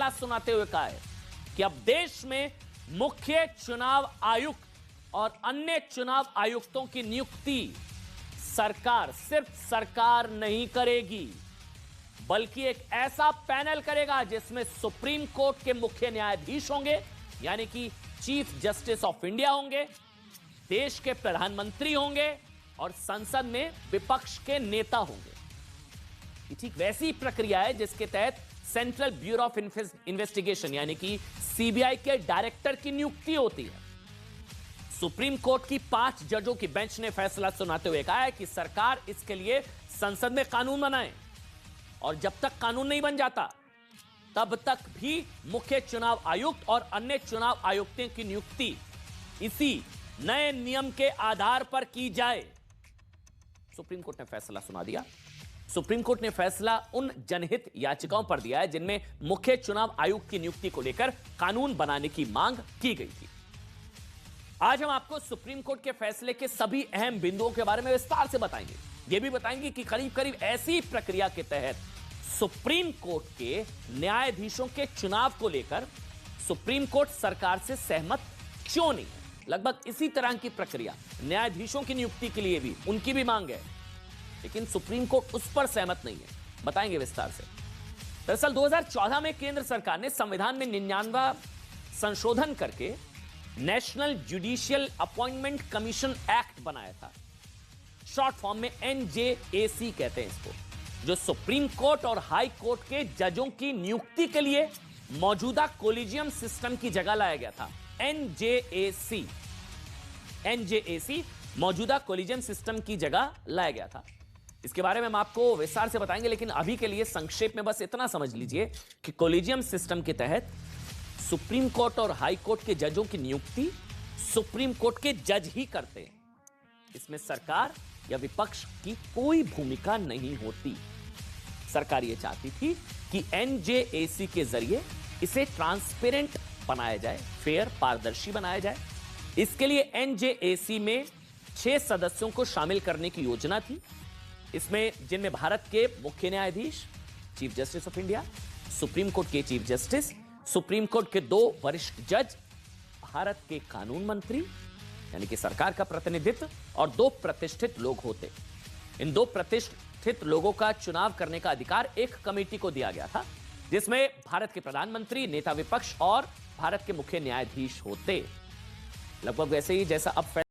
फैसला सुनाते हुए कहा है कि अब देश में मुख्य चुनाव आयुक्त और अन्य चुनाव आयुक्तों की नियुक्ति सरकार, सिर्फ सरकार नहीं करेगी, बल्कि एक ऐसा पैनल करेगा जिसमें सुप्रीम कोर्ट के मुख्य न्यायाधीश होंगे, यानी कि चीफ जस्टिस ऑफ इंडिया होंगे, देश के प्रधानमंत्री होंगे और संसद में विपक्ष के नेता होंगे। ये ठीक वैसी प्रक्रिया है जिसके तहत सेंट्रल ब्यूरो ऑफ इन्वेस्टिगेशन यानी कि सीबीआई के डायरेक्टर की नियुक्ति होती है। सुप्रीम कोर्ट की 5 जजों की बेंच ने फैसला सुनाते हुए कहा है कि सरकार इसके लिए संसद में कानून बनाए और जब तक कानून नहीं बन जाता तब तक भी मुख्य चुनाव आयुक्त और अन्य चुनाव आयुक्तों की नियुक्ति इसी नए नियम के आधार पर की जाए। सुप्रीम कोर्ट ने फैसला सुना दिया। सुप्रीम कोर्ट ने फैसला उन जनहित याचिकाओं पर दिया है जिनमें मुख्य चुनाव आयुक्त की नियुक्ति को लेकर कानून बनाने की मांग की गई थी। आज हम आपको सुप्रीम कोर्ट के फैसले के सभी अहम बिंदुओं के बारे में विस्तार से बताएंगे। यह भी बताएंगे कि करीब करीब ऐसी प्रक्रिया के तहत सुप्रीम कोर्ट के न्यायाधीशों के चुनाव को लेकर सुप्रीम कोर्ट सरकार से सहमत क्यों नहीं है। लगभग इसी तरह की प्रक्रिया न्यायाधीशों की नियुक्ति के लिए भी उनकी भी मांग है, लेकिन सुप्रीम कोर्ट उस पर सहमत नहीं है। बताएंगे विस्तार से। दरअसल 2014 में केंद्र सरकार ने संविधान में 99वां संशोधन करके national judicial appointment commission act बनाया था। शॉर्ट फॉर्म में एनजेएसी कहते हैं इसको, जो सुप्रीम कोर्ट और हाई कोर्ट के जजों की नियुक्ति के लिए मौजूदा कोलिजियम सिस्टम की जगह लाया गया था। एनजेएसी मौजूदा कोलिजियम सिस्टम की जगह लाया गया था। इसके बारे में हम आपको विस्तार से बताएंगे, लेकिन अभी के लिए संक्षेप में बस इतना समझ लीजिए कि कोलिजियम सिस्टम के तहत सुप्रीम कोर्ट और हाई कोर्ट के जजों की नियुक्ति सुप्रीम कोर्ट के जज ही करते हैं। इसमें सरकार या विपक्ष की कोई भूमिका नहीं होती। सरकार यह चाहती थी कि एनजेएसी के जरिए इसे ट्रांसपेरेंट बनाया जाए, फेयर, पारदर्शी बनाया जाए। इसके लिए एनजेएसी में 6 सदस्यों को शामिल करने की योजना थी, इसमें जिनमें भारत के मुख्य न्यायाधीश, chief justice of India, supreme court के चीफ जस्टिस, सुप्रीम कोर्ट के 2 वरिष्ठ जज, भारत के कानून मंत्री यानी कि सरकार का प्रतिनिधित्व और 2 प्रतिष्ठित लोग होते। इन 2 प्रतिष्ठित लोगों का चुनाव करने का अधिकार एक कमेटी को दिया गया था, जिसमें भारत के प्रधानमंत्री, नेता विपक्ष और भारत के मुख्य न्यायाधीश होते। लगभग वैसे ही जैसा अब